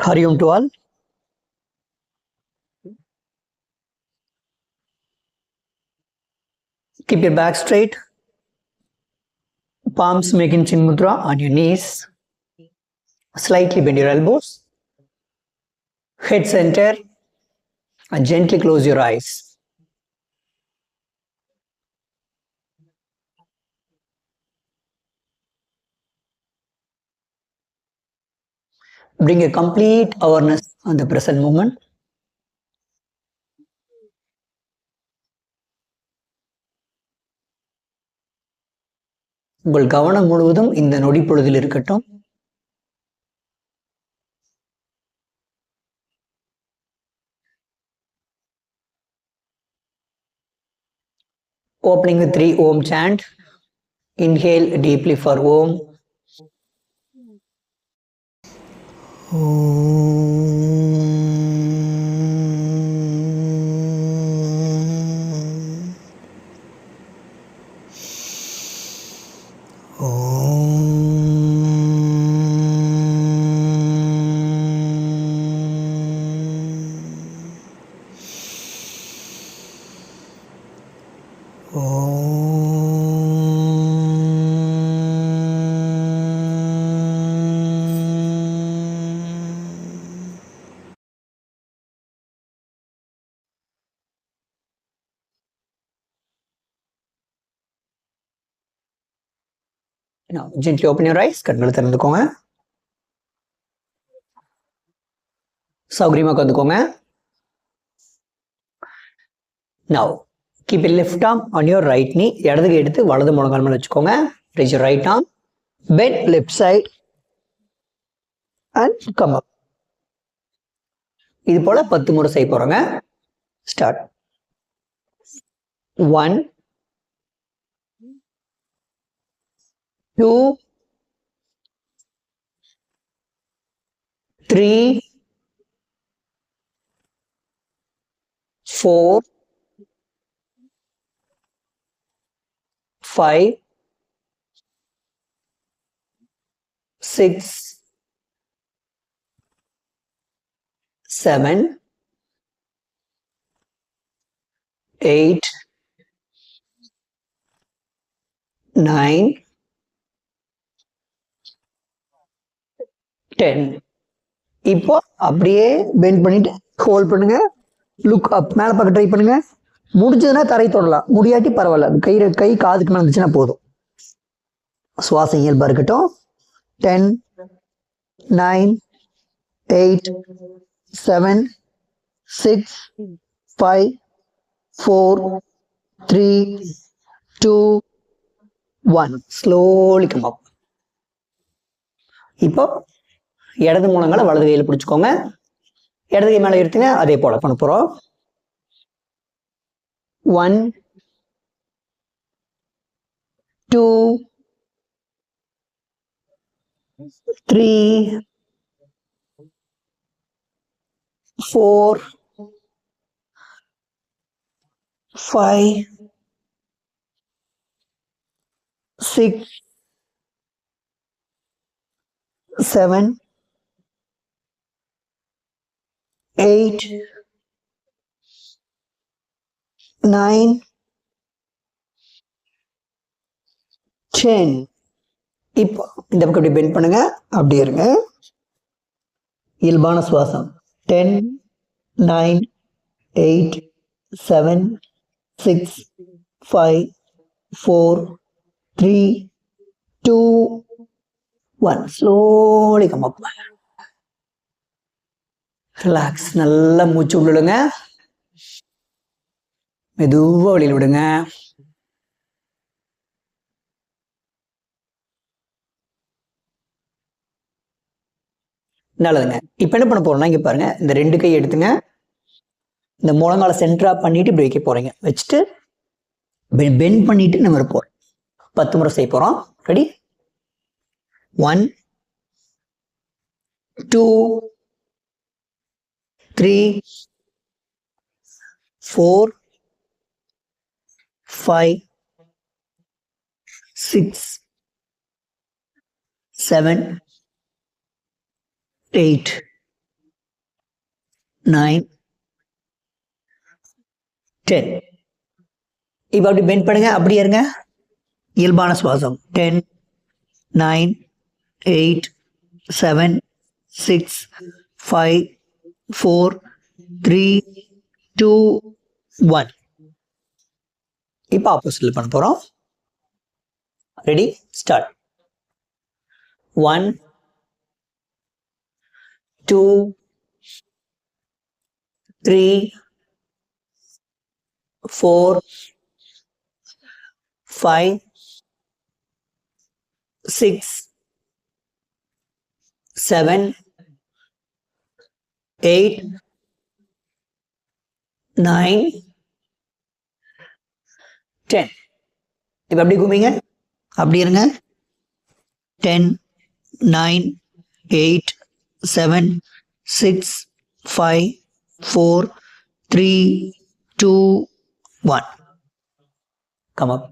Hari Om to all. Keep your back straight. Palms making Chin Mudra on your knees. Slightly bend your elbows. Head center. And gently close your eyes. Bring a complete awareness on the present moment. உங்கள் கவனம் முழுவதும் இந்த நொடி பொழுதில் இருக்கட்டும். Opening the 3 Om chant. Inhale deeply for Om. Now, gently open your eyes. கண்களை திறந்துக்கோங்க. சௌகரியமா உட்காந்துக்கோங்க. Now, keep your left arm on your right knee. இடது கை எடுத்து வலது முழங்கால் மேல வச்சுக்கோங்க. Raise your right arm. Bend left side. And come up. இது போல 10 முறை செய்ய போறோங்க. Start. 1 2 3 4 5 6 7 8 9 10. இப்போ அப்படியே பெண்ட் பண்ணிட்டு ஹோல்ட் பண்ணுங்க. லுக் அப், மேலே பார்க்க ட்ரை பண்ணுங்க. முடிஞ்சதுன்னா தரை தொடலாம், முடியாட்டி பரவாயில்ல. கை காதுக்கு மேலே இருந்துச்சுன்னா போதும். சுவாசம் இயல்பா இருக்கட்டும். 10 9 8 7 6 5 4 3 2 1. Slowly come up. இப்போ இடது முழங்கால வலது கையில் பிடிச்சுக்கோங்க. இடது கை மேலே எடுத்துங்க. அதே போல பண்ண போறோம். 1 2 3 4 5 6 7 8 9 10. இப்போ இந்த பக்கம் இப்படி பெண்ட் பண்ணுங்க. அப்படி இருங்க. இயல்பான சுவாசம். 10 9 8 7 6 5 4 3 2 1. Slowly come up. ரிலாக்ஸ். நல்லா மூச்சு விடுங்க. மெதுவா வெளியில் விடுங்க. நல்லதுங்க. இப்ப என்ன பண்ண போறோம்னா, இங்க பாருங்க, இந்த 2 கை எடுத்துங்க. இந்த முழங்கால சென்டரா பண்ணிட்டு இப்படி வைக்க போறீங்க. வச்சுட்டு பெண்ட் பண்ணிட்டு நம்ம போறோம். 10 முறை செய்ய போறோம். ரெடி? 1 2 3 4 5 6 7 8 9, 10. இப்போ அப்படி பெண்ட் பண்ணுங்க, அப்படியே இருங்க. இயல்பான சுவாசம். 10, 9, 8, 7, 6, 5, 4, 3, 2, 1. இப்போ ஆப்போசிட்ல பண்ண போறோம். Ready, start. 1, 2, 3, 4, 5, 6, 7, 8, 9, 10. இப்போ எப்படி கும்பிங்க, அப்படி இருங்க. 10, 9, 8, 7, 6, 5, 4, 3, 2, 1. Come up.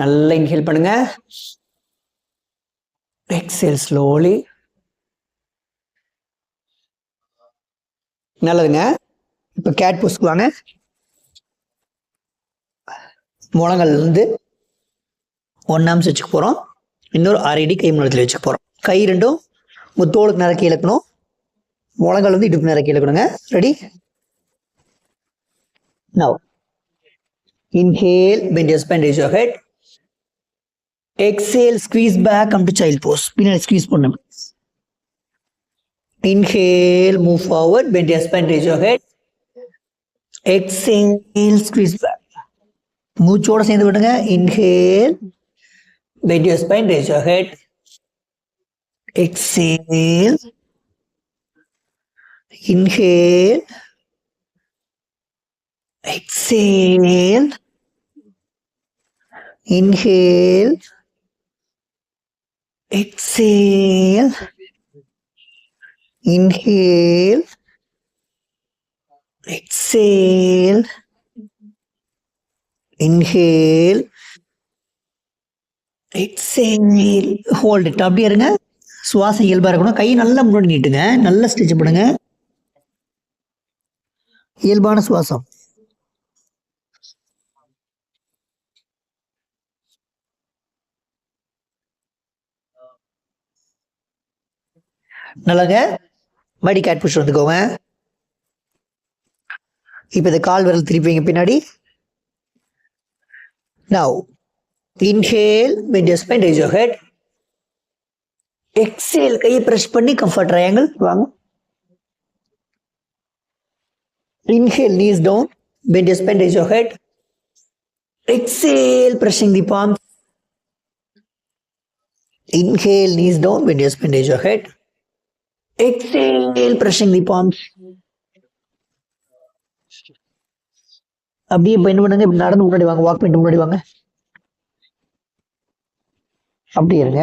நல்லா இன்ஹேல் பண்ணுங்க. Exhale slowly. நல்லதுங்க. இப்போ கேட் போஸ்க்கு வாங்க. முழங்கால் இருந்து 1 ஆம்ஸ் வச்சுக்க போகிறோம். இன்னொரு 6 அடி கை முழத்தில் வச்சுக்க போகிறோம். கை ரெண்டும் முத்தோளுக்கு நேரம் கீழே இருக்கணும். முழங்கால் வந்து இடுப்பு நேரம் கீழே இருக்கணுங்க. Ready? Now, inhale, bend your spine, raise your head. Exhale, squeeze back, come to child pose. பின்னாடி squeeze பண்ணுங்க. Inhale, move forward, bend your spine, raise your head. Exhale, squeeze back. மூச்சோட சேர்ந்து விடுங்க. Inhale, bend your spine, raise your head. Exhale. Inhale. Exhale. Inhale. Exhale. Inhale. Exhale. Inhale. Exhale. Hold it. அப்படியே இருங்க. சுவாசம் இயல்பா இருக்கணும். கை நல்லா முன்னாடி நீட்டுங்க. நல்லா ஸ்ட்ரெச் பண்ணுங்க. இயல்பான சுவாசம். நல்லாங்க. மடி கேட் புஷ் வந்துக்கோங்க. இப்போ இந்த கால் விரல் திருப்பிங்க பின்னாடி. Now, inhale, bend your spine, raise your head. Exhale, கையை பிரஷ் பண்ணி கம்ஃபர்ட் ட்ரையாங்கிள் வாங்க. Inhale, knees down, bend your spine, raise your head. Exhale, pressing the palms. Inhale, knees down, bend your spine, raise your head. Exhale, pressing the palms. அப்படியே bend பண்ணுங்க. இப்படி நடந்து முன்னாடி வாங்க. Walk பண்ணிட்டு முன்னாடி வாங்க. அப்படி இருங்க.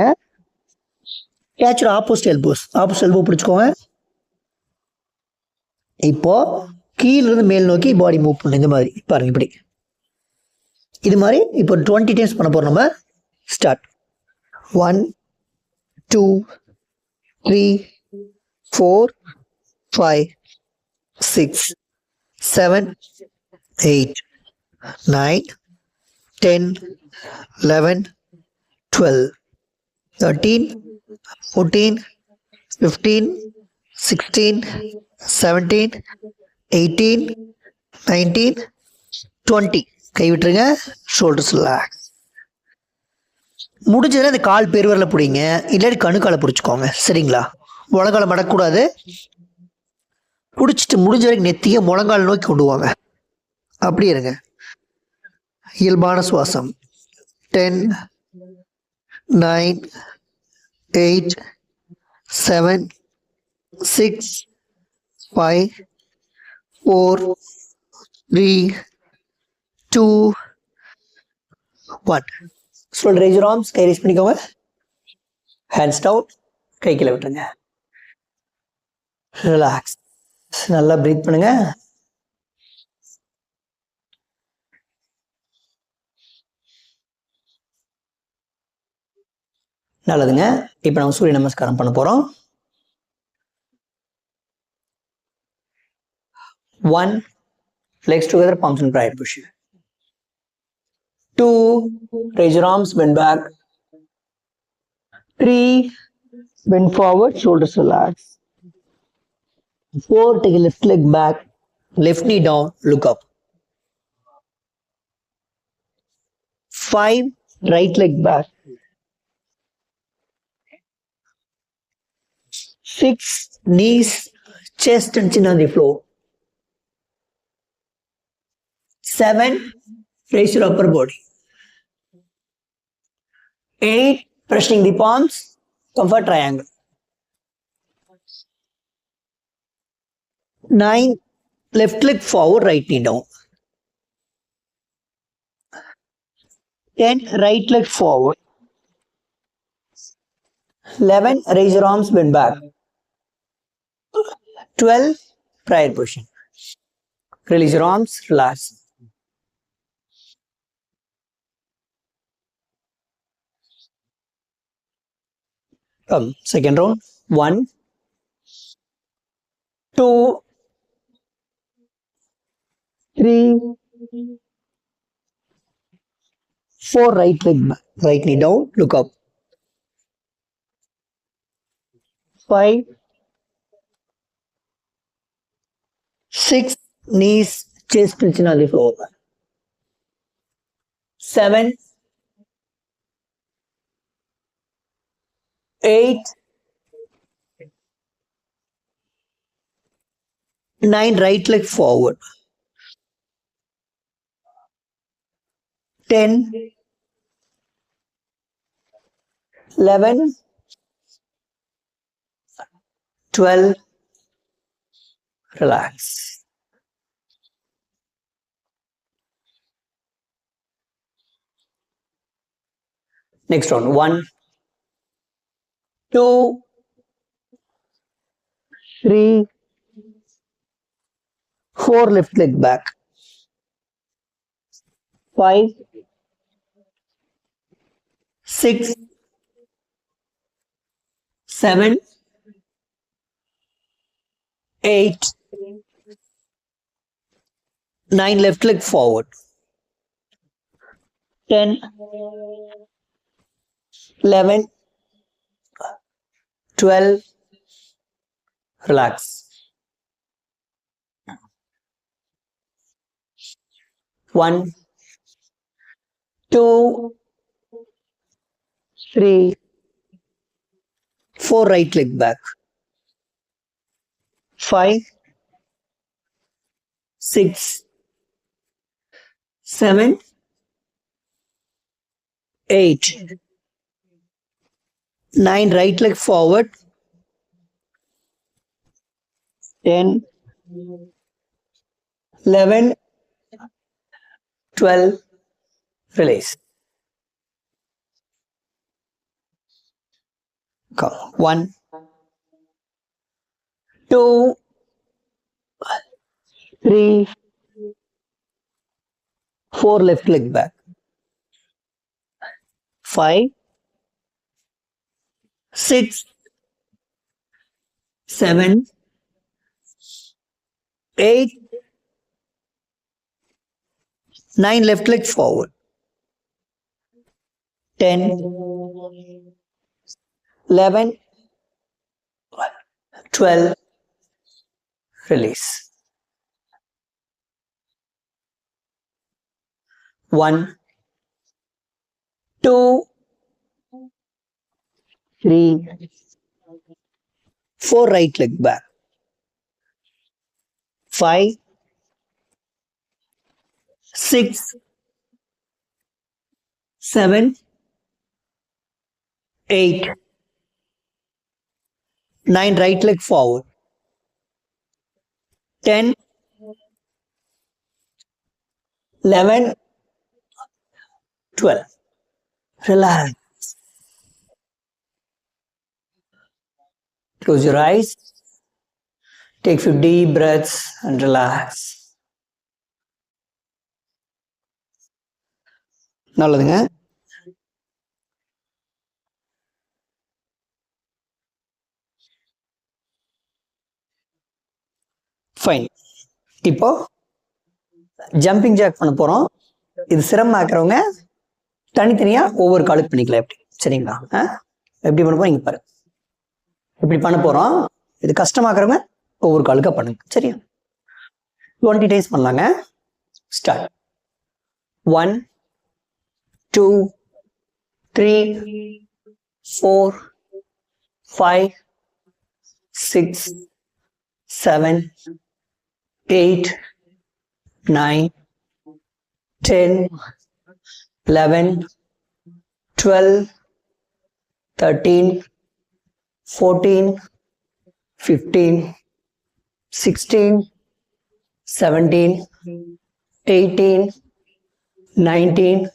Catch opposite elbows. Opposite elbow பிடிச்சுக்கோங்க. இப்போ கீழ இருந்து மேல் நோக்கி பாடி மூவ் பண்ணுங்க. இந்த மாதிரி பாருங்க. இப்படி இது மாதிரி இப்போ 20 டைம்ஸ் பண்ண போறோம் நம்ம. ஸ்டார்ட். 1, 2, 3, 4, 5, 6, 7, 8, 9, 10, 11, 12, 13, 14, 15, 16, 17, 18, 19, 20. கை விட்டுருங்க. Shoulders relax. முடிஞ்சதுன்னா இந்த கால் பெருவரில் பிடிங்க. இல்லாட்டி கணுக்காலை பிடிச்சிக்கோங்க. சரிங்களா? முழங்கால மடக்கூடாது. பிடிச்சிட்டு முடிஞ்ச வரைக்கும் நெத்திய முழங்கால் நோக்கி கொண்டு வாங்க. அப்படி இருங்க. இயல்பான சுவாசம். 10, 9, 8, 7, 6, 5, 4, 3, 2, 1. Slowly raise your arms. Guy raise பண்ணிக்கோங்க. Hands down. கை கீழே விட்டுருங்க. ரிலாக்ஸ். நல்லா பிரீத் பண்ணுங்க. நல்லதுங்க. இப்போ நம்ம சூரிய நமஸ்காரம் பண்ண போறோம். 1, legs together, palms in prayer position. 2, raise your arms, bend back. 3, bend forward, shoulders relax. 4, take a left leg back, left knee down, look up. 5, right leg back. 6, knees, chest and chin on the floor. 7, raise your upper body. 8, pressing the palms, comfort triangle. 9, left leg forward, right knee down. 10, right leg forward. 11, raise your arms, bend back. 12, prayer position. Release your arms, relax. Come, second round. 1, 2, 3, 4, right leg back, right knee down, look up. 5, 6, knees, chest and chin on the floor. 7, 8, 9, right leg forward. 10, 11, 12, relax. Next round. 1, 2, 3, 4, left leg back. 5, 6, 7, 8, 9, left leg forward. 10, 11, 12, relax. 1, 2, 3, 4, right leg back. 5, 6, 7, 8, 9, right leg forward. 10, 11, 12, release. Come. 1, 2, 3, 4, left leg back. 5, 6, 7, 8, 9, left leg forward. 10, 11, 12, release. 1, 2, 3, 4, right leg back. 5, 6, 7, 8, 9, right leg forward. 10, 11, 12. Relax. Close your eyes. Take few deep breaths and relax. நல்லதுங்க. Fine. இப்போ jumping jack பண்ண போகிறோம். இது சிரமமாக்குறவங்க தனித்தனியாக ஒவ்வொரு காலுக்கு பண்ணிக்கலாம். எப்படி சரிங்களா? எப்படி பண்ண போகிறோம் இங்கே பாரு. இப்படி பண்ண போகிறோம். இது கஷ்டமாக்குறவங்க ஒவ்வொரு காலுக்காக பண்ணுங்க. சரியா? 20 டைம்ஸ் பண்ணலாங்க. ஸ்டார்ட். 1 2 3 4 5 6 7 8 9 10 11 12 13 14 15 16 17 18 19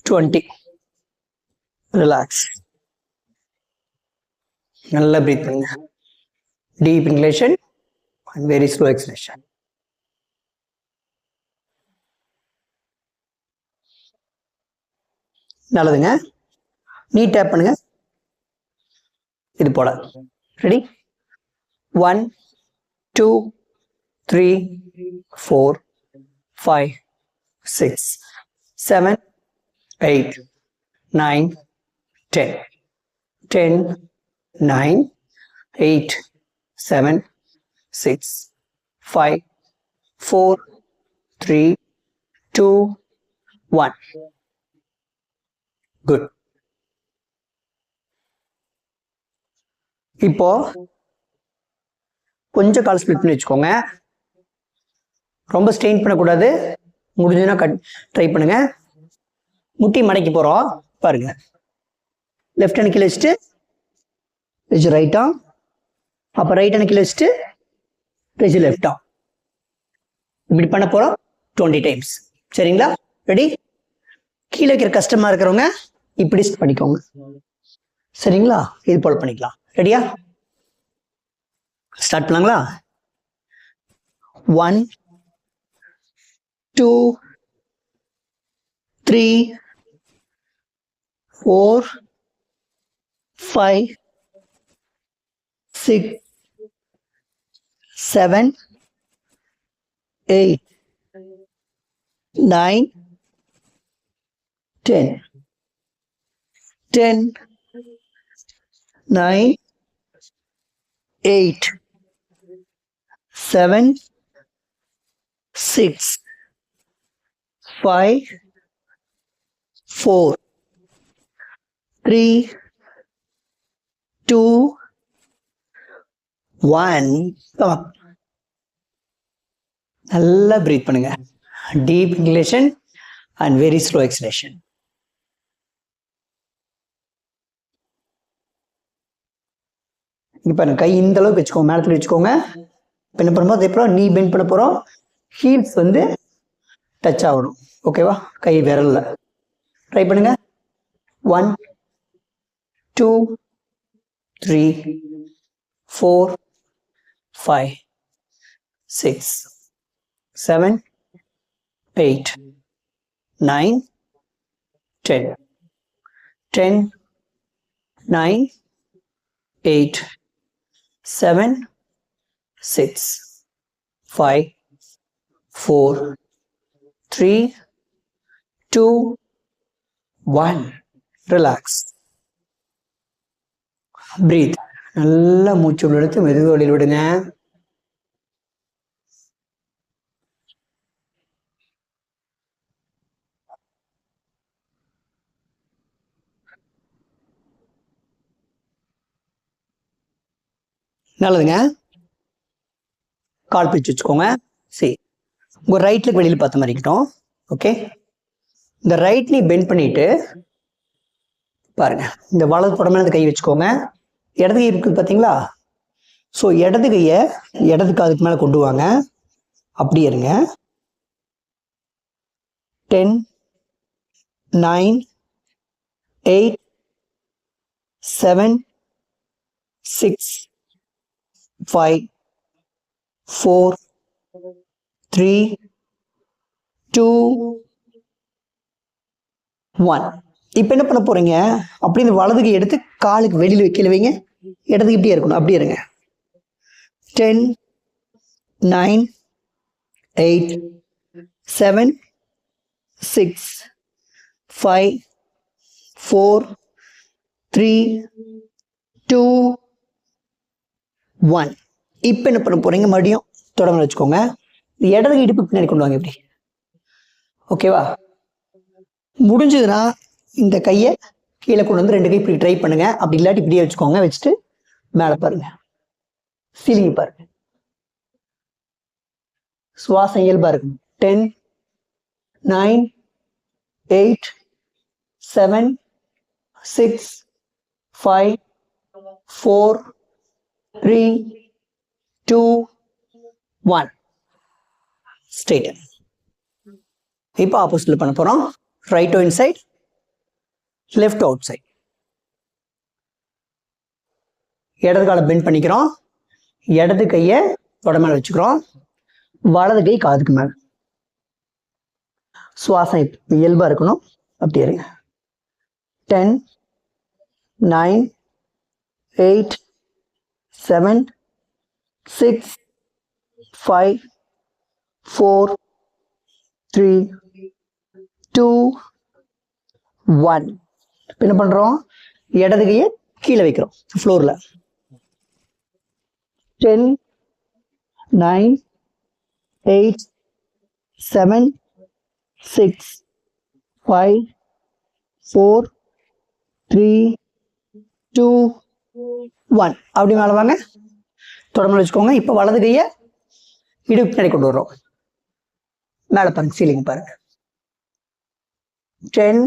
20. ரிலாக்ஸ். நல்லா பிரீத் பண்ணுங்க. Deep inhalation and very slow exhalation. நல்லதுங்க. நீ டேப் பண்ணுங்க. இது போல. ரெடி? 1 2 3 4 5 6 7 8 9 10 10 9 8 7 6 5 4 3 2 1. குட். இப்போ கொஞ்சம் கால் ஸ்பிளிட் பண்ணி வச்சுக்கோங்க. ரொம்ப ஸ்ட்ரெயின் பண்ணக்கூடாது. முடிஞ்சுன்னா ட்ரை பண்ணுங்க. முட்டி மடக்கி போகிறோம் பாருங்க. லெஃப்ட் ஹேண்ட் கீழே வச்சுட்டு வச்சு ரைட் ஆம். அப்போ ரைட் ஹேண்ட் கீழே வச்சுட்டு வச்சு லெஃப்ட் ஆம். இப்படி பண்ண போகிறோம் 20 டைம்ஸ். சரிங்களா? ரெடி? கீழே வைக்கிற கஷ்டமாக இருக்கிறவங்க இப்படி பண்ணிக்கோங்க. சரிங்களா? இது போல் பண்ணிக்கலாம். ரெடியா? ஸ்டார்ட் பண்ணலாங்களா? 1 2 3 4 5 6 7 8 9 10 10 9 8 7 6 5 4 3 2 1. நல்லா பிரீத் பண்ணுங்க. Deep inhalation and very slow exhalation. இப்போ கை இந்த அளவுக்கு வச்சுக்கோங்க. மேலத்துல வச்சுக்கோங்க. என்ன பண்ணும்போது அதுக்கப்புறம் நீ பெண்ட் பண்ண போகிறோம். ஹீல்ஸ் வந்து டச் ஆகணும். ஓகேவா? கை விரல்ல ட்ரை பண்ணுங்க. 1 2 3 4 5 6 7 8 9 10 10 9 8 7 6 5 4 3 2 1. ரிலாக்ஸ். பிரீத். நல்லா மூச்சு உள்ள எடுத்து மெதுவாக வெளியில் விடுங்க. நல்லதுங்க. கால் பிடிச்சி வச்சுக்கோங்க. சரி, உங்க ரைட்ல வெளியில் பார்த்த மாதிரி இருக்கட்டும். ஓகே, இந்த ரைட் நீ பெண்ட் பண்ணிட்டு பாருங்க. இந்த வலது புறம் மேல கை வச்சுக்கோங்க. இடது கை இருக்குது பார்த்தீங்களா? ஸோ இடது கையை இடது காதுக்கு மேலே கொண்டு வாங்க. அப்படியே இருங்க. 10 9 8 7 6 5 4 3 2 1. இப்போ என்ன பண்ண போறீங்க? அப்படி இந்த வலதுக்கு எடுத்து காலுக்கு வெளியில் வைக்கல வைங்க. இடத்துக்கு இப்படியே இருக்கணும். அப்படியே இருங்க. 10 9 8, 7, 6, 5, 4, 3, 2, 1. இப்போ என்ன பண்ண போறீங்க? மறுபடியும் தொடர்ந்து வச்சுக்கோங்க. இடது இடுப்பு பின்னாடி கொண்டு வாங்க. இப்படி ஓகேவா? முடிஞ்சதுன்னா இந்த கையை கீழே கொண்டு வந்து 2 கை இப்படி ட்ரை பண்ணுங்க. அப்படி இல்லாட்டி இப்படியே வச்சுக்கோங்க. வச்சுட்டு மேலே பாருங்க, சீலிங் பாருங்க. சுவாசம் இயல்பா இருக்கும். 10, 9, 8, 7, 6, 5, 4, 3, 2, 1. ஸ்ட்ரெயிட். இப்போ ஆப்போசிட்ல பண்ண போறோம். Right inside, left outside. இடது காலை பெண்ட் பண்ணிக்கிறோம். இடது கையை தொட மேல வச்சுக்கிறோம். வலது கை காதுக்கு மேல. சுவாசம் இயல்பா இருக்கணும். அப்படி இருங்க. 10, 9, 8, 7, 6, 5, 4, 3, 2, 1. என்ன பண்றோம்? இடது கையை கீழே வைக்கிறோம் ஃப்ளோர்ல. 10, 9, 8, 7, 6, 5, 4, 3, 2, 1. அப்படி மேலே வாங்க. தொடர்ந்து வச்சுக்கோங்க. இப்போ வலது கையை இடுப்பு பின்னாடி கொண்டு வர்றோம். மேலே பாருங்க, சீலிங் பாருங்க. 10,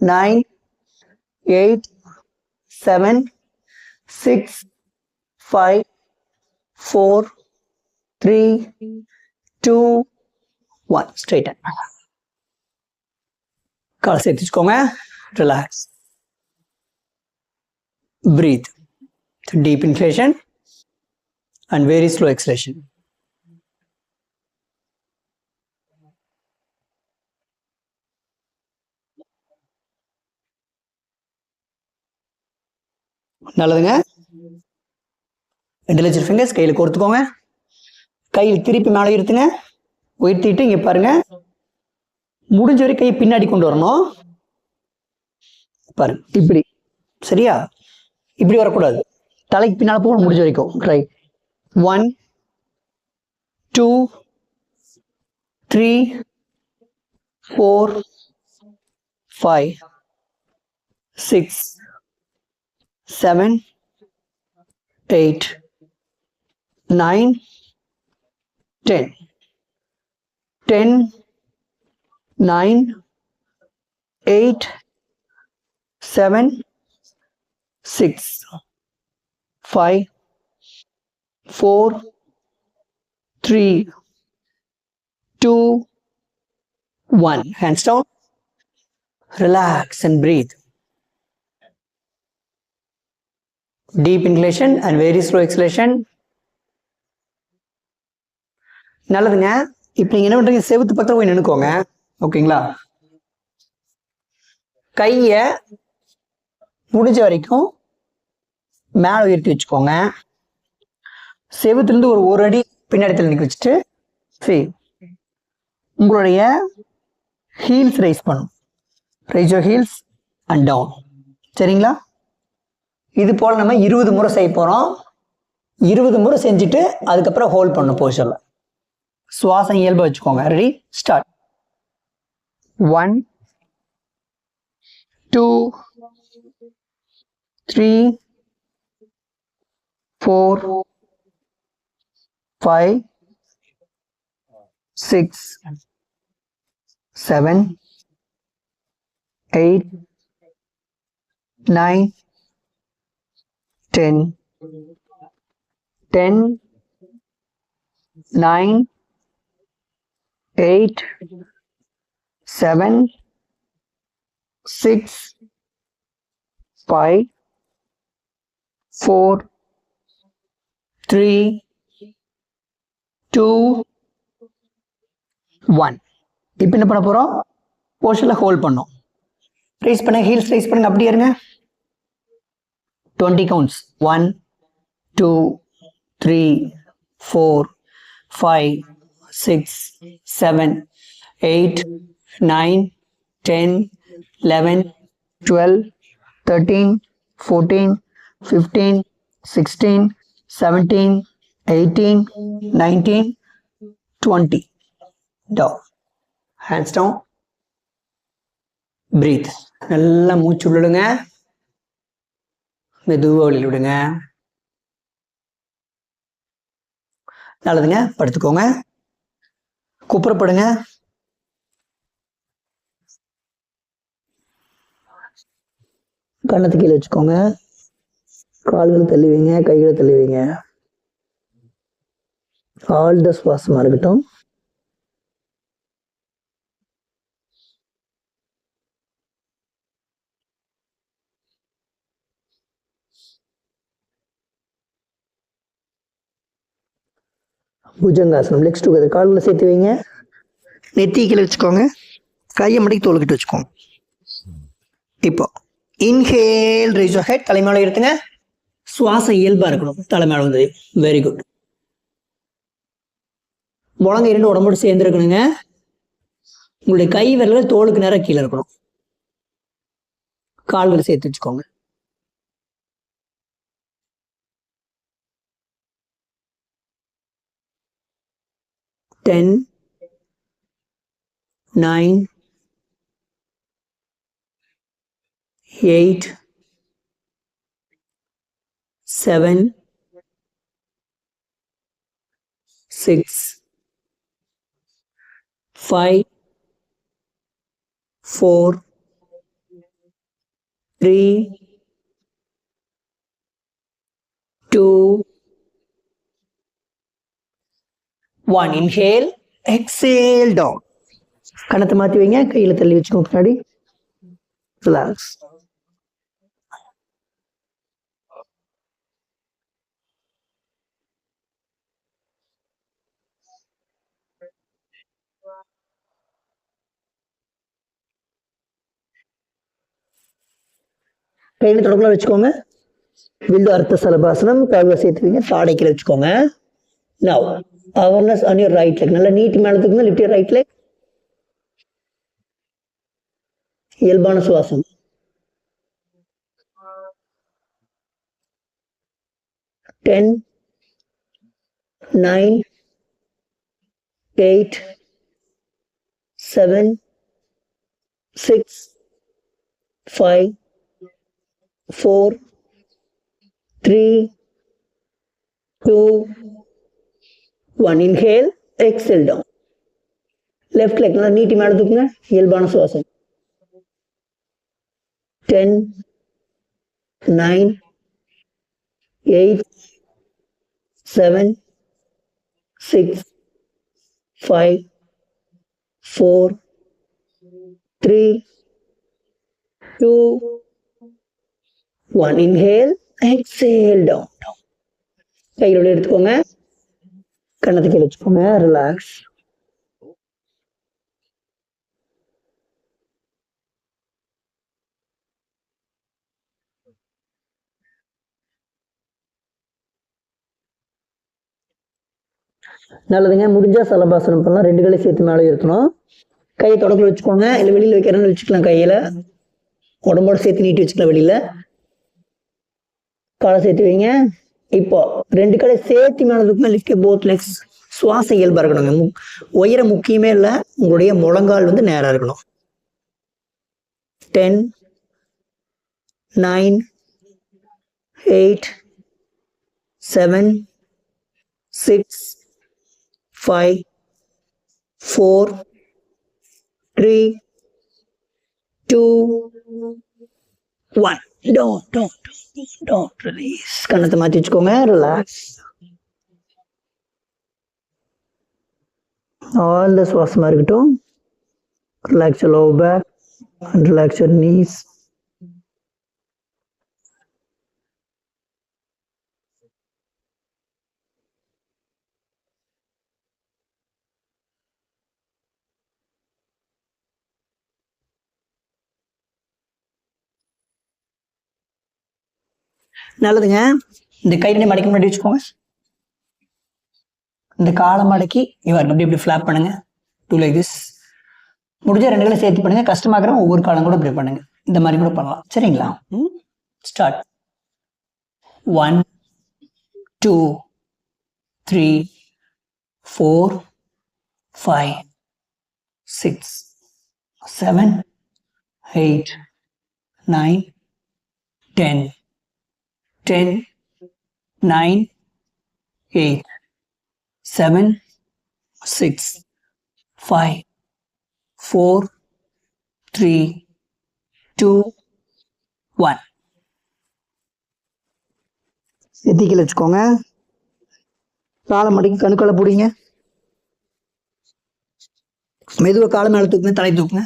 9, 8, 7, 6, 5, 4, 3, 2, 1. ஸ்ட்ரெயிட். காலை சேர்த்து வச்சுக்கோங்க. Relax. Breathe. Deep inhalation and very slow exhalation. நல்லதுங்க. இன்டெலிஜென்ட் ஃபிங்கர்ஸ் கையில் கோர்த்துக்கோங்க. கையில் திருப்பி மேலே இருத்துங்க. உயர்த்திட்டு இங்கே பாருங்க. முடிஞ்ச வரை கையை பின்னாடி கொண்டு வரணும். பாருங்க இப்படி. சரியா? இப்படி வரக்கூடாது. தலைக்கு பின்னால் போகணும் முடிஞ்ச வரைக்கும். Right. 1, 2, 3, 4, 5, 6, 7, 8, 9, 10. 10, 9, 8, 7, 6, 5, 4, 3, 2, 1. Hands down. Relax and breathe. Deep inhalation and very slow exhalation. நல்லதுங்க. இப்போ நீங்க என்ன பண்றீங்க? செவுத்து பக்கத்துல போய் நின்னுக்கோங்க. ஓகேங்களா? கைய முடிஞ்ச வரைக்கும் மேல உயர்த்தி வச்சுக்கோங்க. செவுத்துல இருந்து ஒரு அடி பின்னாடி நிக்க வச்சுட்டு உங்களுடைய ஹீல்ஸ் ரைஸ் பண்ணும். Raise your heels and down. சரிங்களா? இது போல நம்ம 20 முறை செய்ய போறோம். 20 முறை செஞ்சுட்டு அதுக்கப்புறம் ஹோல்ட் பண்ணணும் பொசிஷன்ல. சுவாசம் இயல்பா வச்சுக்கோங்க. ரெடி? ஸ்டார்ட். 1, 2, 3, 4, 5, 6, 7, 8, 9, 10. 10, 9, 8, 7, 6, 5, 4, 3, 2, 1. இப்போ என்ன பண்ண போறோம்? போர்ஷன்ல ஹோல்ட் பண்ணோம். ரைஸ் பண்ணுங்க. ஹீல்ஸ் ரைஸ் பண்ணுங்க. அப்படியே இருங்க. 20 counts. 1, 2, 3, 4, 5, 6, 7, 8, 9, 10, 11, 12, 13, 14, 15, 16, 17, 18, 19, 20. Down. Hands down. Breathe. நல்லா மூச்சு விடுங்க, மெதுவாக வெளியில் விடுங்க. நல்லதுங்க. படுத்துக்கோங்க, குப்புறப்படுங்க. கண்ணத்து கீழே வச்சுக்கோங்க, கால்கள் தள்ளி வைங்க, கைகளை தள்ளி வைங்க. ஆழ்ந்த சுவாசமா இருக்கட்டும். புஜங்காசனம், லெக்ஸ் டுகெதர், கால்களை சேர்த்து வைங்க, நெத்தி கீழே வச்சுக்கோங்க, கையை மடக்கி தோள்கிட்ட வச்சுக்கோங்க. இப்போ இன்ஹேல், ரைஸ் யுவர் ஹெட், தலைமையில எடுத்துங்க. சுவாசம் இயல்பா இருக்கணும், தலைமையில வந்து. Very good. முழங்க இரண்டு உடம்போடு சேர்ந்து இருக்கணுங்க. உங்களுடைய கை விரல்கள் தோளுக்கு நேரம் கீழே இருக்கணும். கால்களை சேர்த்து வச்சுக்கோங்க. டென், 9, 8, 7, 6, 5, 4, 3, 2, 1. Inhale, exhale, down. கணத்தை மாற்றி வைங்க, கையில் தள்ளி வச்சுக்கோங்க பின்னாடி. ரிலாக்ஸ். கையில் தொடக்கல வச்சுக்கோங்க. வில்லு அர்த்த சலபாசனம், கால்களை சேர்த்துவீங்க, தாடைக்கில் வச்சுக்கோங்க. Now, awareness on your right leg. நல்லா நீட்டி மேல தூக்குங்க, lift your right leg. இயல்பான சுவாசம். 10, 9, 8, 7, 6, 5, 4, 3, 2, 1. Inhale, exhale, down. Left leg நல்லா நீட்டி மேல தூக்குங்க, இயல்பான சுவாசம். 10, 9, 8, 7, 6, 5, 4, 3, 2, 1. Inhale, exhale, down. கையிலோட எடுத்துக்கோங்க, கண்ணத்தை கீழே வச்சுக்கோங்க, ரிலாக்ஸ். நல்லதுங்க. முடிஞ்சா சலபாசனம் பண்ணலாம், ரெண்டு கையை சேர்த்து மேலே இருக்கணும். கையை தொடக்கல வச்சுக்கோங்க, இல்லை வெளியில் வைக்கிறேன்னு வச்சுக்கலாம். கையில உடம்போட சேர்த்து நீட்டி வச்சுக்கலாம். வெளியில காலை சேர்த்து வைங்க. இப்போ ரெண்டு கடை சேர்த்து மேலே தூக்குங்க, லிஃப்ட் போத் லெக்ஸ். சுவாசம் இயல்பா இருக்கணுங்க. உயரம் முக்கியமே இல்லை, உங்களுடைய முழங்கால் வந்து நேரா இருக்கணும். 10, 9, 8, 7, 6, 5, 4, 3, 2, 1. Don't release. கண்ணத்தை மாற்றி வச்சுக்கோங்க, ரிலாக்ஸ். ஆழ்ந்த சுவாசமா இருக்கட்டும். Relax your lower back and relax your knees. நல்லதுங்க. இந்த கை ரெண்டு மடக்கி முன்னாடி வச்சுக்கோங்க. இந்த காலை மடக்கி இவர் அப்படி இப்படி ஃபிளாப் பண்ணுங்க. Do like this. முடிஞ்ச 2 காலை சேர்த்து பண்ணுங்க. கஷ்டமாக்குற ஒவ்வொரு காலம் கூட இப்படி பண்ணுங்க. இந்த மாதிரி கூட பண்ணலாம். சரிங்களா? ஸ்டார்ட். 1 2 3 4 5 6 7 8 9 10 10 9 8 7 6 5 4 3 2 1. எத்திக்கல வச்சுக்கோங்க. காலை மடக்கி கணுக்களை பிடிங்க. மெதுவாக காலை மேலே தூக்குங்க, தலை தூக்குங்க.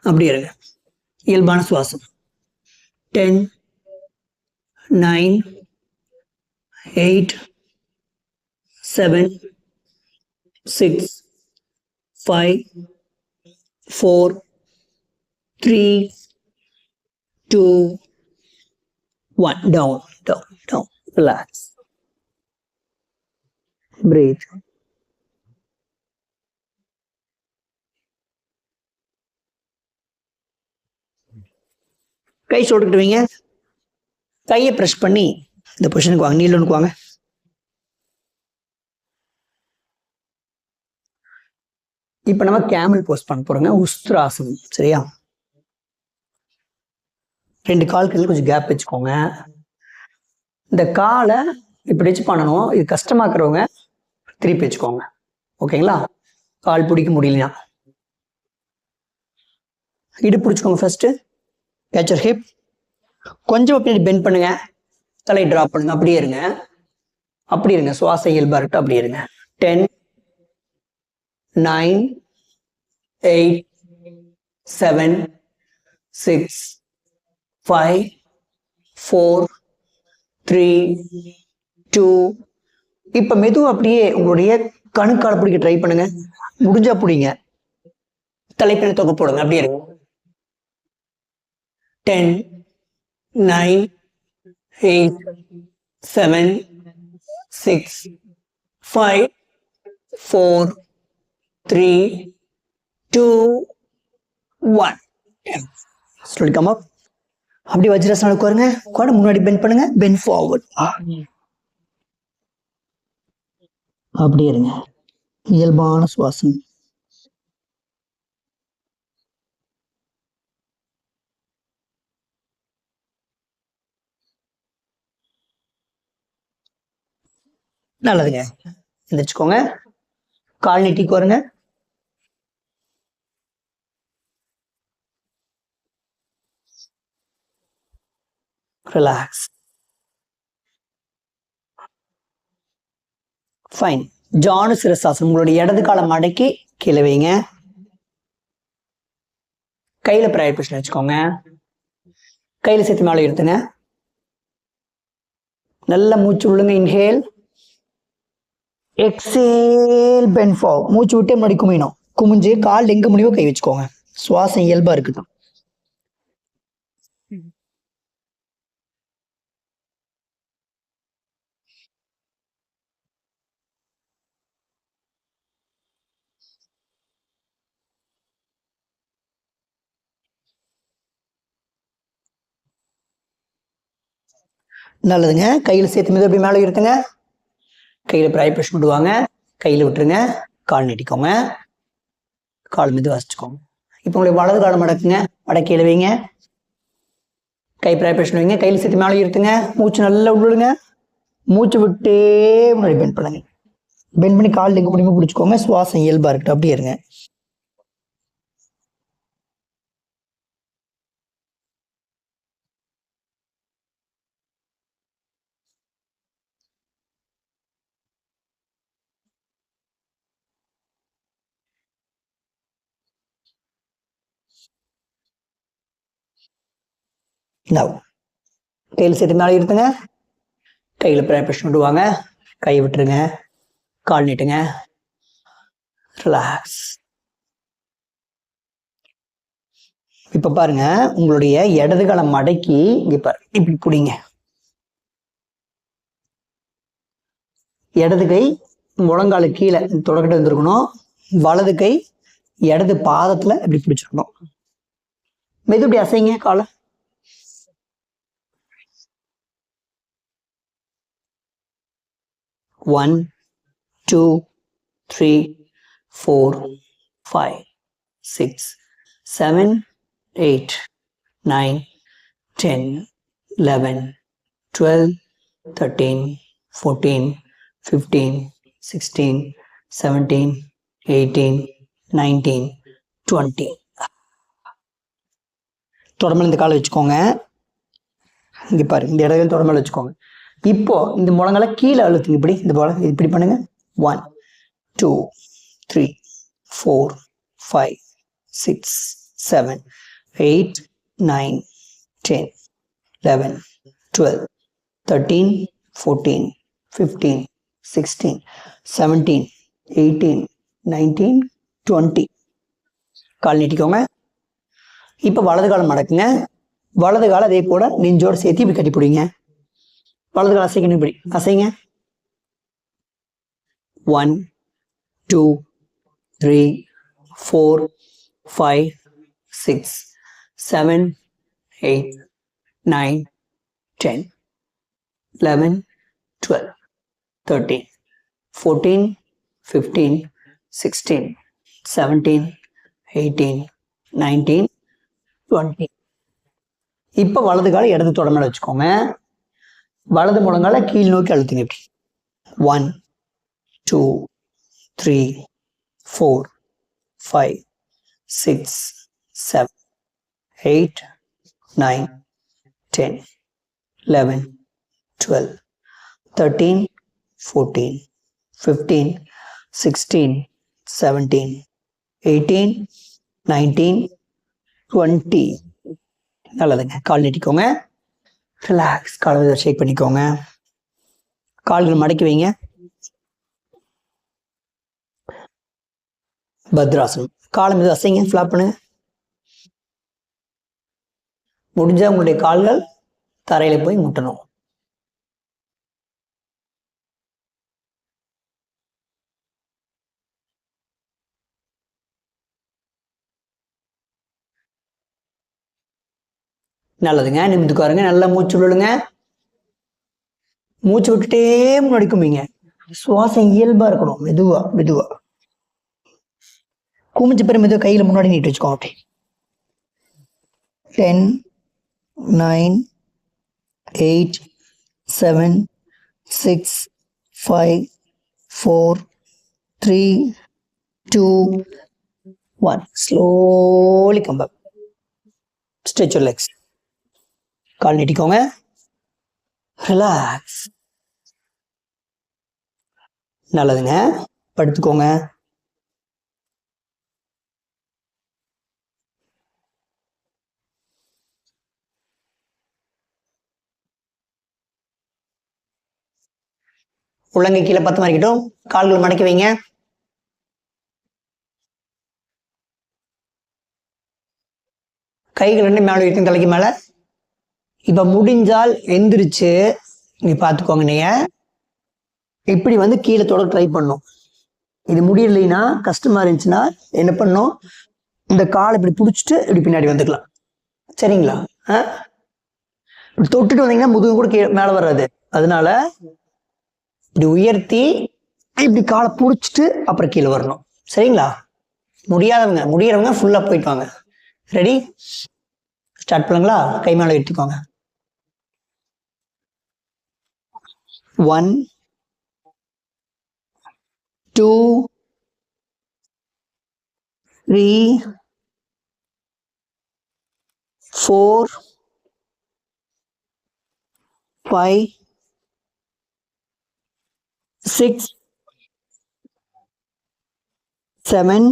அப்படி இருங்க. இயல்பான சுவாசம். 10 9 8 7 6 5 4 3 2 1. Down, down, down. Relax. Breathe. கை சொல்லிட்டு வைங்க. கையை ப்ரெஷ் பண்ணி இந்த பொசிஷனுக்கு வாங்க. நீலனுக்கு வாங்க. இப்போ நம்ம கேமல் போஸ்ட் பண்ண போறோங்க. உஸ்திராசனம். சரியா? 2 கால்கள் கொஞ்சம் கேப் வச்சுக்கோங்க. இந்த காலை இப்படி வச்சு பண்ணணும். இது கஷ்டமாக்குறவங்க திருப்பி வச்சுக்கோங்க. ஓகேங்களா? கால் பிடிக்க முடியலனா இடுப்பு பிடிச்சிக்கோங்க. First catch your hip. கொஞ்சம் அப்படி பெண்ட் பண்ணுங்க. தலை டிராப் பண்ணுங்க. அப்படியே இருங்க. அப்படி இருங்க. சுவாச இயல்பா இருக்கட்டும். அப்படி இருங்க. 10 9 8 7 6 5 4 3 2. இப்ப மெதுவா அப்படியே உங்களுடைய கணுக்கால பிடிக்க ட்ரை பண்ணுங்க. முடிஞ்சா பிடிங்க. தலைப்பினை தொகை போடுங்க. அப்படியே இருங்க. 10 9 8 7 6 5 4 3 2 1. Slowly come up. அப்படி வஜ்ராசனம் உட்காருங்க. உட்கார முன்னாடி பெண்ட் பண்ணுங்க. Bend forward. அப்படி இருங்க. இயல்பான சுவாசம். நல்லதுங்க. எந்திரிச்சுக்கோங்க. கால் நீட்டிக்கு வருங்க. ரிலாக்ஸ். ஃபைன். ஜானு சிரசாசனம். உங்களுடைய இடது காலம் மடக்கி கீழே வைங்க. கையில ப்ரையர் பொசிஷன் வச்சுக்கோங்க. கையில சேர்த்து மேலே எடுத்துங்க. நல்லா மூச்சு விடுங்க. இன்ஹேல். எக்ஸேல். Bend forward. மூச்சு விட்டே முன்னாடி குமியணும். குமிஞ்சு கால் எங்க முடிவோ கை வச்சுக்கோங்க. சுவாசம் இயல்பா இருக்கட்டும். நல்லதுங்க. கையில் சேர்த்து மீது அப்படி மேலே இருத்துங்க. கையில் ப்ரையர் பொசிஷன் விடுவாங்க. கையில் விட்டுருங்க. கால் நீட்டிக்கோங்க. கால் மீது வாசிச்சுக்கோங்க. இப்போ உங்களுடைய வலது காலம் மடக்குங்க. மடக்கி எழுவீங்க. கை ப்ரையர் பொசிஷன் வைங்க. கையில் சேர்த்து மேலே இருத்துங்க. மூச்சு நல்லா விடுங்க. மூச்சு விட்டே முன்னாடி பெண்ட் பண்ணுங்க. பெண்ட் பண்ணி கால் எங்க முடியுமோ பிடிச்சிக்கோங்க. சுவாசம் இயல்பா இருக்கட்டும். அப்படியே இருங்க. கையில் சேர்த்து மேலே இருத்துங்க. கையில் ப்ரையர் பொசிஷன் விடுவாங்க. கை விட்டுருங்க. கால் நீட்டுங்க. ரிலாக்ஸ். இப்ப பாருங்க, உங்களுடைய இடது காலம் மடக்கி இங்க பாரு, இப்படி பிடிங்க. இடது கை முழங்கால கீழே தொடக்கிட்டு வந்துருக்கணும். வலது கை இடது பாதத்துல இப்படி பிடிச்சிருக்கணும். மெது இப்படி அசைங்க காலை. 1 2 3 4 5 6 7 8 9 10 11 12 13 14 15 16 17 18 19 20. தொடர்பில் இந்த காலை வச்சுக்கோங்க. இங்க பாரு, இந்த இடத்துல தொடர்பில் வச்சுக்கோங்க. இப்போ இந்த முழங்கால கீழே அழுத்துங்க. இப்படி இந்த போல இப்படி பண்ணுங்க. 1 2 3 4 5 6 7 8 9 10 11 12 13 14 15 16 17 18 19 20. கால் நீட்டிக்கோங்க. இப்போ வலது காலம் மடக்குங்க. வலது காலம் அதே போல நெஞ்சோடு சேர்த்து இப்படி கட்டி பிடிங்க. வலது காலம் அசைக்கணும். இப்படி அசைங்க. 1 2 3 4 5 6 7 8 9 10 11 12 13 14 15 16 17 18 19 20. இப்போ வலது காலை இடது தொட மேல வச்சுக்கோங்க. வலது முழங்கால கீழ் நோக்கி அழுத்துங்க. 1 2 3 4 5 6 7 8 9 10 11 12 13 14 15 16 17 18 19 20. நல்லதுங்க. கால் நீட்டிக்கோங்க. ரிலாக்ஸ். காலை ஷேக் பண்ணிக்கோங்க. கால்கள் மடக்கி வைங்க. பத்ராசனம். காலை மீது அசைங்க. ஃபிளாப் பண்ணுங்க. முடிஞ்சா உங்களுடைய கால்கள் தரையில போய் முட்டணும். நல்லதுங்க. நிமிந்து பாருங்க. நல்லா மூச்சு விடுங்க. மூச்சு விட்டுட்டே முன்னாடி கும்பிங்க. சுவாசம் இயல்பா இருக்கணும். மெதுவா மெதுவா குமிஞ்ச பேர் மெதுவா கையில முன்னாடி நீட்டு வச்சுக்கோங்க. அப்படி 10 9 8 7 6 5 4 3 2 1. Slowly come back. Stretch your legs. கால் நீட்டிக்கோங்க. ரிலாக்ஸ். நல்லதுங்க. படுத்துக்கோங்க. உள்ளங்கை கீழே 10 மாறிக்கிட்டும். கால்கள் மடக்கி வைங்க. கைகள் ரெண்டு மேலே இருக்கும், தலைக்கு மேல. இப்ப முடிஞ்சால் எந்திரிச்சு நீ பாத்துக்கோங்க. நீங்க இப்படி வந்து கீழே தொட ட்ரை பண்ணும். இது முடியலைன்னா கஷ்டமா இருந்துச்சுன்னா என்ன பண்ணும், இந்த காலை இப்படி பிடிச்சிட்டு இப்படி பின்னாடி வந்துக்கலாம். சரிங்களா? இப்படி தொட்டுட்டு வந்தீங்கன்னா முதுகு கூட கீழே மேல வராது. அதனால இப்படி உயர்த்தி இப்படி காலை பிடிச்சிட்டு அப்புறம் கீழே வரணும். சரிங்களா? முடியறவங்க ஃபுல்லா போயிட்டு வாங்க. ரெடி? ஸ்டார்ட் பண்ணுங்களா? கை மேல எடுத்துக்கோங்க. 1 2 3 4 5 6 7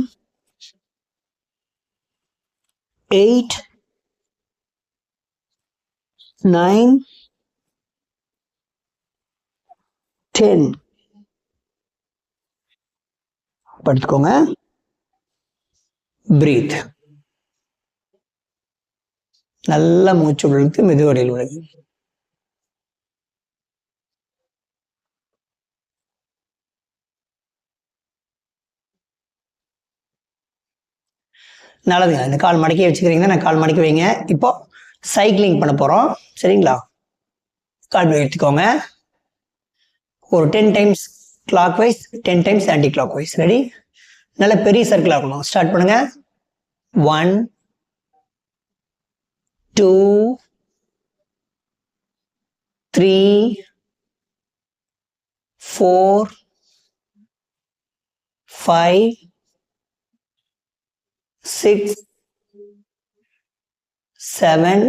8 9 10. படுத்துக்கோங்க. பிரீத். நல்லா மூச்சு இழுத்து மெதுவடையில் விடுங்க. நல்லதுங்க. இந்த கால் மடக்கி வச்சுக்கிறீங்கன்னா நான் கால் மடக்கி வைங்க. இப்போ சைக்கிளிங் பண்ண போகிறோம். சரிங்களா? கால் எடுத்துக்கோங்க. ஒரு 10 times clockwise, 10 times anticlockwise. Ready? நல்ல பெரிய சர்க்கிள் ஆகணும். ஸ்டார்ட் பண்ணுங்க. 1 2 3 4 5 6 7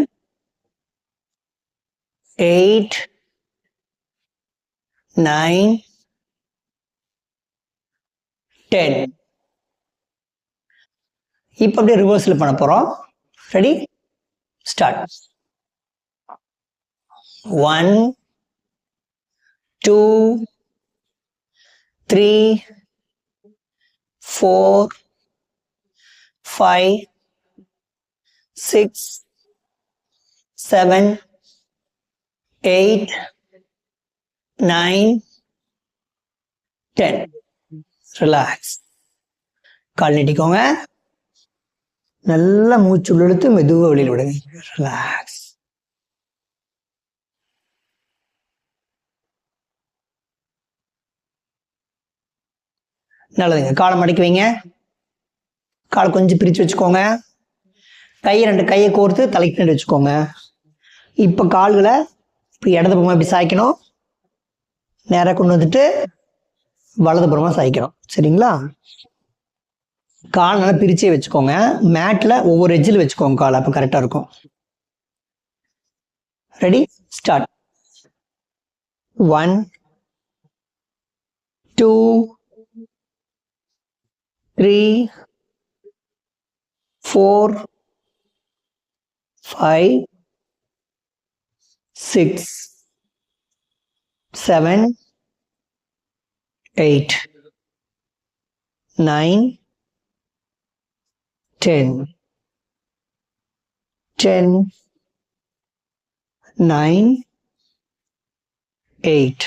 8 9 10. இப்போ அப்படியே ரிவர்ஸில் பண்ண போகிறோம். ரெடி? ஸ்டார்ட். 1 2 3 4 5 6 7 8 9 10. ரிலாக்ஸ். கால் நீட்டிக்கோங்க. நல்லா மூச்சு இழுத்து மெதுவாக வெளியில் விடுங்க. ரிலாக்ஸ். நல்லதுங்க. காலை மடக்கி வைங்க. காலை கொஞ்சம் பிரித்து வச்சுக்கோங்க. ரெண்டு கையை கோர்த்து தலைக்கு பின்னாடி வச்சுக்கோங்க. இப்போ கால்களை இப்படி இடது பக்கமாக இப்படி சாய்க்கணும். நேராக கொண்டு வந்துட்டு வலது புறமாக சாய்க்கணும். சரிங்களா? கால் நல்லா பிரிச்சே வச்சுக்கோங்க. மேட்டில் ஒவ்வொரு எட்ஜில் வச்சுக்கோங்க கால். அப்போ கரெக்டாக இருக்கும். ரெடி? ஸ்டார்ட். 1 2 3 4 5 6 7 8 9 10 10 9 8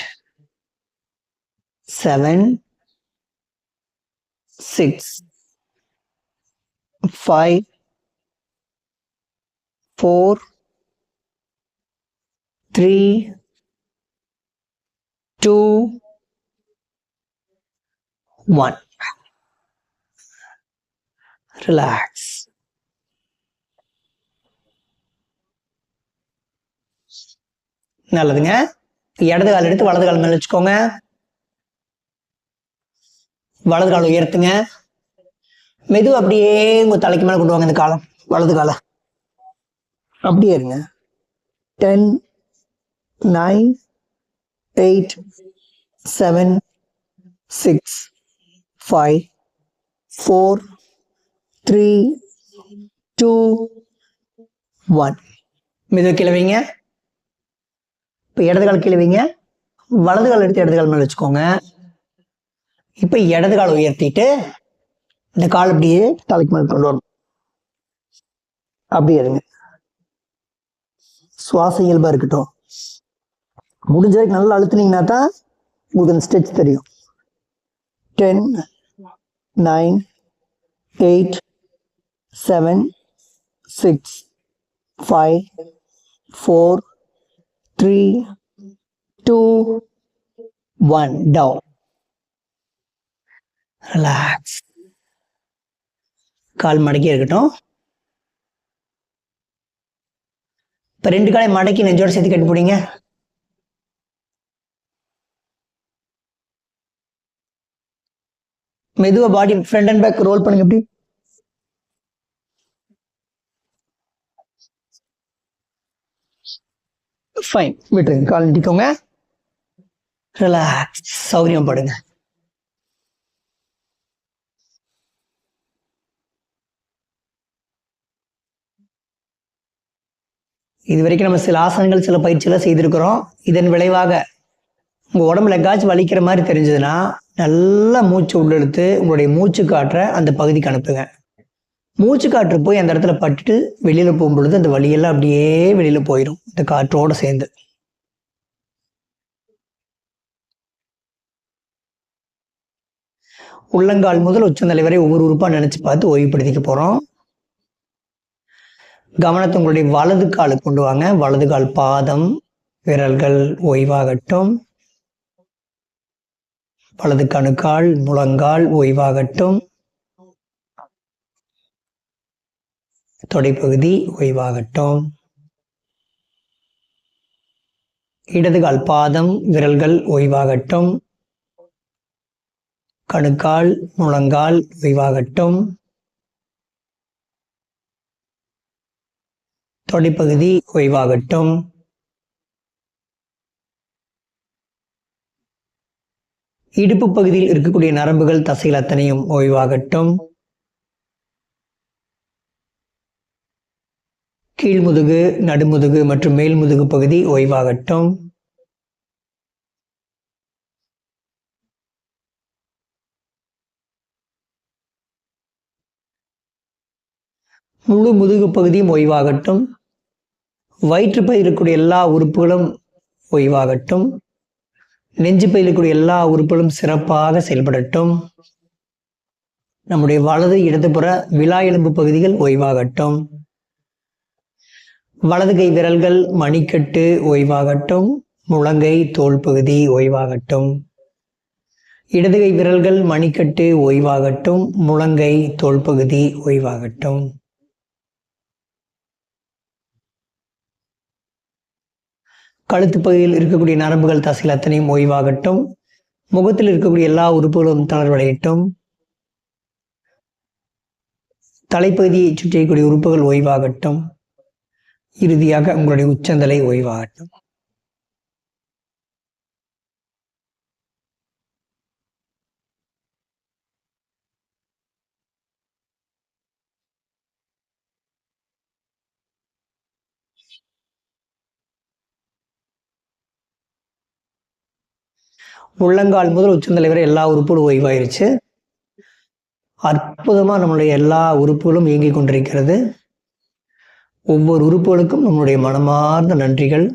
7 6 5 4 3 2 1. ரிலாக்ஸ். நல்லதுங்க. இடது கால் எடுத்து வலது கால் மேல வச்சுக்கோங்க. வலது கால் உயர்த்துங்க. மெதுவாக அப்படியே உங்க தலைக்கு மேல கொண்டு வாங்க. இந்த காலம் வலது காலை அப்படியே இருங்க. 10 9 8 7 6 5 4 3 2 1. மெதுவாக கீழே வைங்க. இப்போ இடது கால் கீழே வைங்க. வலது கால் எடுத்து இடது கால் மேலே வச்சுக்கோங்க. இப்போ இடது கால் உயர்த்திட்டு இந்த கால் அப்படியே தலைக்கு மேலே கொண்டு வரணும். அப்படியே இருங்க. சுவாச இயல்பா இருக்கட்டும். முடிஞ்ச வரைக்கும் நல்லா அழுத்தினீங்கன்னா தான் உங்களுக்கு அந்த ஸ்ட்ரெச் தெரியும். 10 9 8 7 6 5 4 3 2 1. டவுன். ரிலாக்ஸ். கால் மடக்கி இருக்கட்டும். இப்போ 2 காலை மடக்கி நெஞ்சோட சேர்த்து கட்டி போடுங்க. மெதுவாக பாடி ஃப்ரண்ட் அண்ட் பேக் ரோல் பண்ணுங்க. எப்படி? ஃபைன். விட்டுருங்க. கால் நீட்டிக்கோங்க. ரிலாக்ஸ். சௌரியம் படுங்க. இது வரைக்கும் நம்ம சில ஆசனங்கள் சில பயிற்சியெல்லாம் செய்திருக்கிறோம். இதன் விளைவாக உங்கள் உடம்புல எங்காச்சும் வலிக்கிற மாதிரி தெரிஞ்சதுன்னா நல்லா மூச்சு உள்ளெடுத்து உங்களுடைய மூச்சு காற்றை அந்த பகுதிக்கு அனுப்புங்க. மூச்சு காற்று போய் அந்த இடத்துல பட்டுட்டு வெளியில் போகும்பொழுது அந்த வலியெல்லாம் அப்படியே வெளியில் போயிடும் இந்த காற்றோடு சேர்ந்து. உள்ளங்கால் முதல் உச்சந்தலை வரை ஒவ்வொரு உறுப்பாக நினச்சி பார்த்து ஓய்வுபடுத்திக்க போகிறோம். கவனத்தை உங்களுடைய வலது காலுக்கு கொண்டு வாங்க. வலது கால் பாதம் விரல்கள் ஓய்வாகட்டும். வலது கணுக்கால் முழங்கால் ஓய்வாகட்டும். தொடைப்பகுதி ஓய்வாகட்டும். இடது கால் பாதம் விரல்கள் ஓய்வாகட்டும். கணுக்கால் முழங்கால் ஓய்வாகட்டும். தொடைப்பகுதி ஓய்வாகட்டும். இடுப்பு பகுதியில் இருக்கக்கூடிய நரம்புகள் தசைகள் அத்தனையும் ஓய்வாகட்டும். கீழ்முதுகு நடுமுதுகு மற்றும் மேல்முதுகு பகுதி ஓய்வாகட்டும். முழு முதுகு பகுதியும் ஓய்வாகட்டும். வயிற்று பகுதியில் இருக்கக்கூடிய எல்லா உறுப்புகளும் ஓய்வாகட்டும். நெஞ்சு பகுதியில் இருக்கக்கூடிய எல்லா உறுப்புகளும் சிறப்பாக செயல்படட்டும். நம்முடைய வலது இடதுபுற விலா எலும்பு பகுதிகள் ஓய்வாகட்டும். வலது கை விரல்கள் மணிக்கட்டு ஓய்வாகட்டும். முழங்கை தோள் பகுதி ஓய்வாகட்டும். இடது கை விரல்கள் மணிக்கட்டு ஓய்வாகட்டும். முழங்கை தோள் பகுதி ஓய்வாகட்டும். கழுத்து பகுதியில் இருக்கக்கூடிய நரம்புகள் தசைகள் அத்தனையும் ஓய்வாகட்டும். முகத்தில் இருக்கக்கூடிய எல்லா உறுப்புகளும் தளர்வடையட்டும். தலைப்பகுதியை சுற்றியக்கூடிய உறுப்புகள் ஓய்வாகட்டும். இறுதியாக உங்களுடைய உச்சந்தலை ஓய்வாகட்டும். உள்ளங்கால் முதல் உச்சந்தலை வரை எல்லா உறுப்புகளும் ஓய்வாயிருச்சு. அற்புதமா நம்மளுடைய எல்லா உறுப்புகளும் இயங்கிக் கொண்டிருக்கிறது. ஒவ்வொரு உறுப்புகளுக்கும் நம்முடைய மனமார்ந்த நன்றிகள்.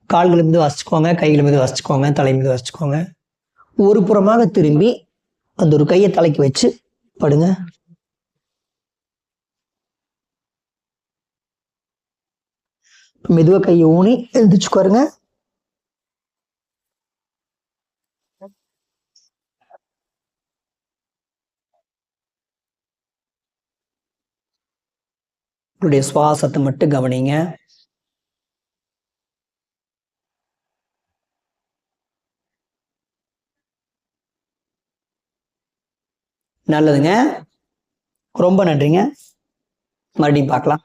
கால்கள் மீது வச்சுக்கோங்க, கைகள் மீது வச்சுக்கோங்க, தலை மீது வச்சுக்கோங்க. ஒரு புறமாக திரும்பி அந்த ஒரு கையை தலைக்கு வச்சு படுங்க. மெதுவா கையை ஊனி எழுந்திரிச்சுக்கோருங்க. உங்களுடைய சுவாசத்தை மட்டும் கவனிங்க. நல்லதுங்க. ரொம்ப நன்றிங்க. மறுபடியும் பார்க்கலாம்.